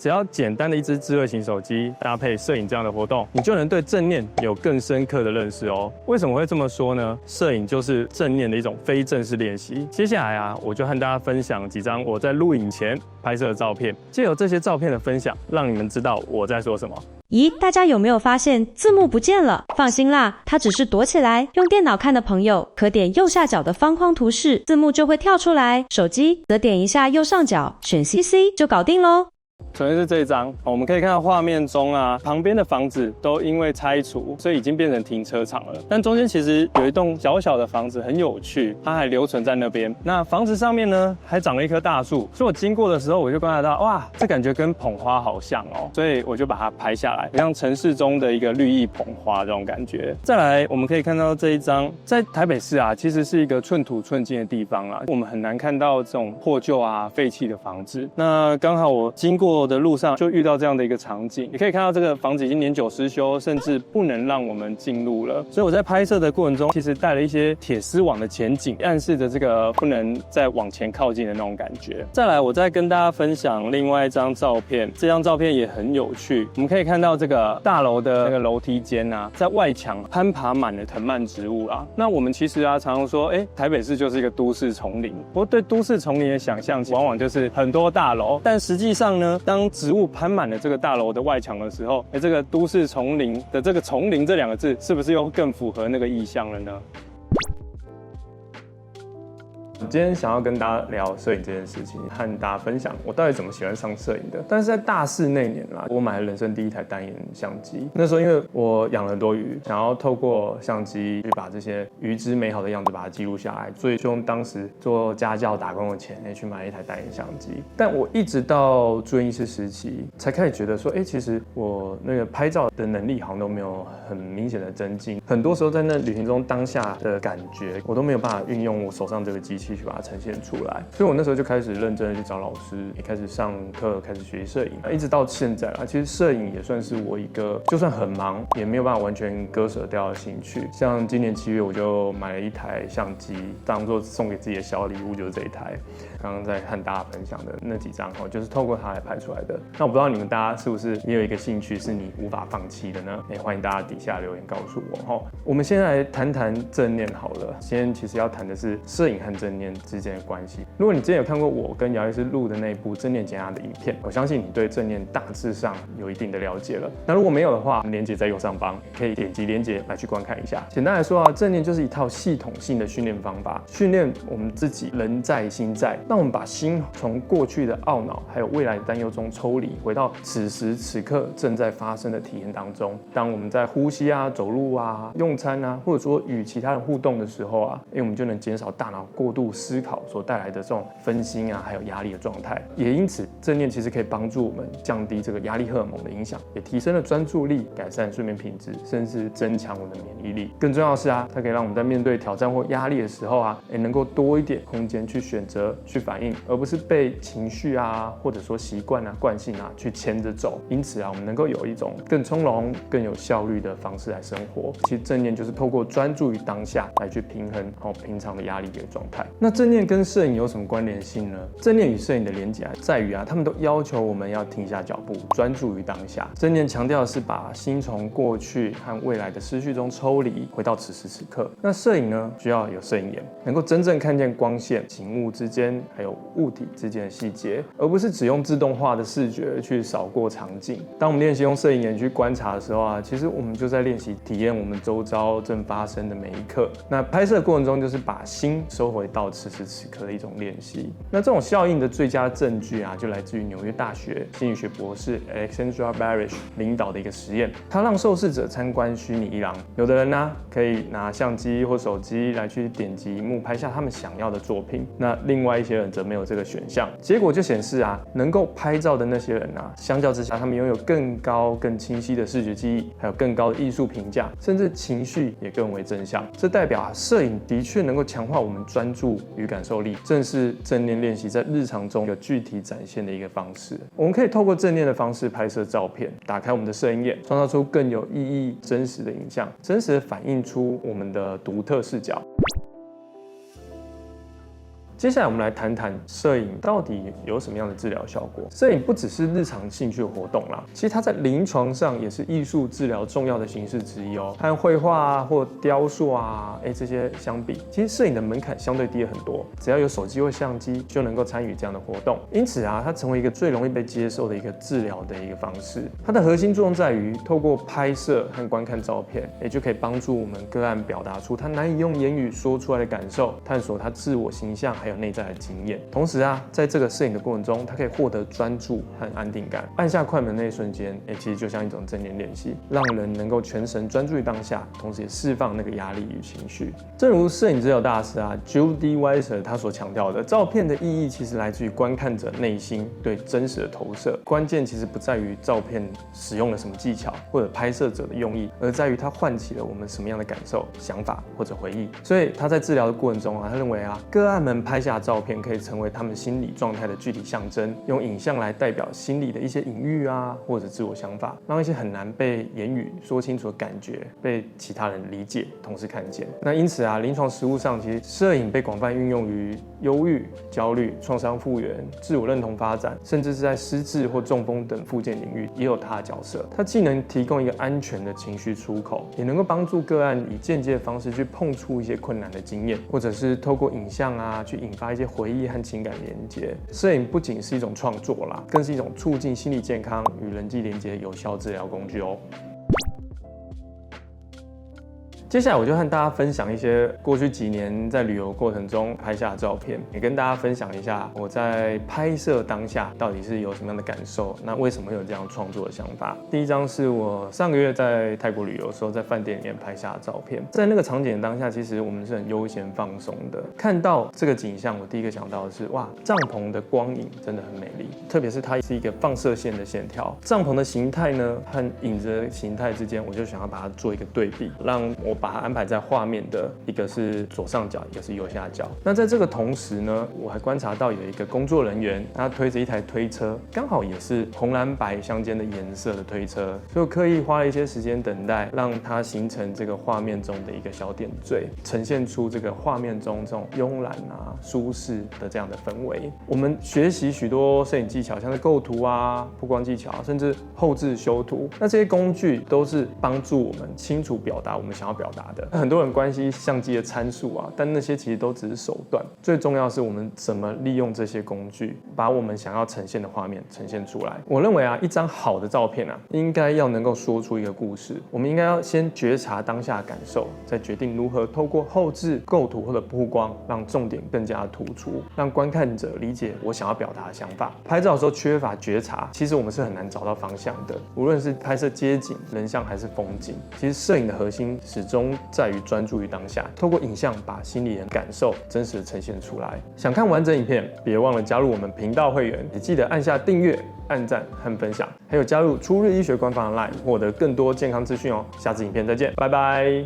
只要简单的一支智慧型手机搭配摄影这样的活动，你就能对正念有更深刻的认识哦。为什么会这么说呢？摄影就是正念的一种非正式练习。接下来啊，我就和大家分享几张我在录影前拍摄的照片，借由这些照片的分享，让你们知道我在说什么。咦，大家有没有发现字幕不见了？放心啦，它只是躲起来。用电脑看的朋友，可点右下角的方框图示，字幕就会跳出来。手机则点一下右上角，选 CC 就搞定咯。首先是这一张，我们可以看到画面中啊，旁边的房子都因为拆除，所以已经变成停车场了。但中间其实有一栋小小的房子，很有趣，它还留存在那边。那房子上面呢，还长了一棵大树，所以我经过的时候，我就观察到，哇，这感觉跟捧花好像哦，所以我就把它拍下来，像城市中的一个绿意捧花这种感觉。再来，我们可以看到这一张，在台北市啊，其实是一个寸土寸金的地方啊，我们很难看到这种破旧啊、废弃的房子。那刚好我经过的路上就遇到这样的一个场景，你可以看到这个房子已经年久失修，甚至不能让我们进入了。所以我在拍摄的过程中，其实带了一些铁丝网的前景，暗示着这个不能再往前靠近的那种感觉。再来，我再跟大家分享另外一张照片，这张照片也很有趣。我们可以看到这个大楼的那个楼梯间啊，在外墙攀爬满了藤蔓植物啊。那我们其实啊，常常说，台北市就是一个都市丛林。我对都市丛林的想象，往往就是很多大楼，但实际上呢，当植物攀满了这个大楼的外墙的时候，这个都市丛林的这个丛林这两个字，是不是又更符合那个意象了呢？今天想要跟大家聊摄影这件事情，和大家分享我到底怎么喜欢上摄影的。但是在大四那年啦，我买了人生第一台单眼相机。那时候因为我养了很多鱼，想要透过相机去把这些鱼之美好的样子把它记录下来，所以就用当时做家教打工的钱去买了一台单眼相机。但我一直到住院医师时期，才开始觉得说，其实我那个拍照的能力好像都没有很明显的增进。很多时候在那旅行中当下的感觉，我都没有办法运用我手上这个机器去把它呈现出来，所以我那时候就开始认真的去找老师，也开始上课，开始学习摄影，一直到现在啦。其实摄影也算是我一个就算很忙也没有办法完全割舍掉的兴趣。像今年7月我就买了一台相机，当做送给自己的小礼物，就是这一台。刚刚在和大家分享的那几张就是透过它来拍出来的。那我不知道你们大家是不是也有一个兴趣是你无法放弃的呢？欢迎大家底下留言告诉我。我们先来谈谈正念好了。今天其实要谈的是摄影和正念之间的关系。如果你之前有看过我跟姚医师录的那一部正念减压的影片，我相信你对正念大致上有一定的了解了。那如果没有的话，连结在右上方，可以点击连结来去观看一下。简单来说正念就是一套系统性的训练方法，训练我们自己人在心在，让我们把心从过去的懊恼还有未来的担忧中抽离，回到此时此刻正在发生的体验当中。当我们在呼吸啊、走路啊、用餐啊，或者说与其他人互动的时候啊，我们就能减少大脑过度思考所带来的这种分心啊，还有压力的状态。也因此，正念其实可以帮助我们降低这个压力荷尔蒙的影响，也提升了专注力，改善睡眠品质，甚至增强我们的免疫力。更重要的是它可以让我们在面对挑战或压力的时候也能够多一点空间去选择、去反应，而不是被情绪或者说习惯惯性去牵着走。因此我们能够有一种更从容、更有效率的方式来生活。其实正念就是透过专注于当下来去平衡平常的压力的状态。那正念跟摄影有什么关联性呢？正念与摄影的连结在于他们都要求我们要停下脚步，专注于当下。正念强调的是把心从过去和未来的思绪中抽离，回到此时此刻。那摄影呢，需要有摄影眼，能够真正看见光线、景物之间还有物体之间的细节，而不是只用自动化的视觉去扫过场景。当我们练习用摄影眼去观察的时候其实我们就在练习体验我们周遭正发生的每一刻。那拍摄的过程中就是把心收回到此时此刻的一种练习。那这种效应的最佳证据就来自于纽约大学心理学博士 Alexandra Barish 领导的一个实验。他让受试者参观虚拟伊朗，有的人可以拿相机或手机来去点击荧幕拍下他们想要的作品，那另外一些人则没有这个选项。结果就显示能够拍照的那些人相较之下，他们拥有更高、更清晰的视觉记忆，还有更高的艺术评价，甚至情绪也更为正向。这代表摄影的确能够强化我们专注与感受力，正是正念练习在日常中有具体展现的一个方式。我们可以透过正念的方式拍摄照片，打开我们的摄影眼，创造出更有意义、真实的影像，真实的反映出我们的独特视角。接下来我们来谈谈摄影到底有什么样的治疗效果。摄影不只是日常兴趣活动啦，其实它在临床上也是艺术治疗重要的形式之一哦。和绘画啊或雕塑啊，这些相比，其实摄影的门槛相对低了很多，只要有手机或相机就能够参与这样的活动。因此啊，它成为一个最容易被接受的一个治疗的一个方式。它的核心作用在于透过拍摄和观看照片，就可以帮助我们个案表达出他难以用言语说出来的感受，探索他自我形象还有内在的经验。同时啊，在这个摄影的过程中，他可以获得专注和安定感。按下快门那一瞬间，其实就像一种正念练习，让人能够全神专注于当下，同时也释放那个压力与情绪。正如摄影治疗大师Judy Weiser 他所强调的，照片的意义其实来自于观看者内心对真实的投射。关键其实不在于照片使用了什么技巧，或者拍摄者的用意，而在于它唤起了我们什么样的感受、想法或者回忆。所以他在治疗的过程中他认为个案们拍下的照片可以成为他们心理状态的具体象征，用影像来代表心里的一些隐喻或者自我想法，让一些很难被言语说清楚的感觉被其他人理解，同时看见。那因此临床实务上，其实摄影被广泛运用于忧郁、焦虑、创伤复原、自我认同发展，甚至是在失智或中风等复健领域也有它的角色。它既能提供一个安全的情绪出口，也能够帮助个案以间接的方式去碰触一些困难的经验，或者是透过影像去引发一些回忆和情感连接。摄影不仅是一种创作啦，更是一种促进心理健康与人际连接的有效治疗工具哦。接下来我就和大家分享一些过去几年在旅游过程中拍下的照片，也跟大家分享一下我在拍摄当下到底是有什么样的感受，那为什么会有这样创作的想法。第一张是我上个月在泰国旅游的时候，在饭店里面拍下的照片。在那个场景当下，其实我们是很悠闲放松的。看到这个景象，我第一个想到的是，哇，帐篷的光影真的很美丽，特别是它是一个放射线的线条。帐篷的形态呢和影子的形态之间，我就想要把它做一个对比，让我把它安排在画面的一个是左上角，一个是右下角。那在这个同时呢，我还观察到有一个工作人员，他推着一台推车，刚好也是红蓝白相间的颜色的推车，所以我刻意花了一些时间等待，让它形成这个画面中的一个小点缀，呈现出这个画面中这种慵懒舒适的这样的氛围。我们学习许多摄影技巧，像是构图曝光技巧，甚至后置修图，那这些工具都是帮助我们清楚表达我们想要表达的。很多人关心相机的参数但那些其实都只是手段，最重要是我们怎么利用这些工具，把我们想要呈现的画面呈现出来。我认为一张好的照片应该要能够说出一个故事。我们应该要先觉察当下的感受，再决定如何透过后置构图或者曝光，让重点更加突出，让观看者理解我想要表达的想法。拍照的时候缺乏觉察，其实我们是很难找到方向的。无论是拍摄街景、人像还是风景，其实摄影的核心始终在于专注于当下，透过影像把心里的感受真实的呈现出来。想看完整影片，别忘了加入我们频道会员，也记得按下订阅、按赞和分享，还有加入初日医学官方的 LINE，获得更多健康资讯哦。下次影片再见，拜拜。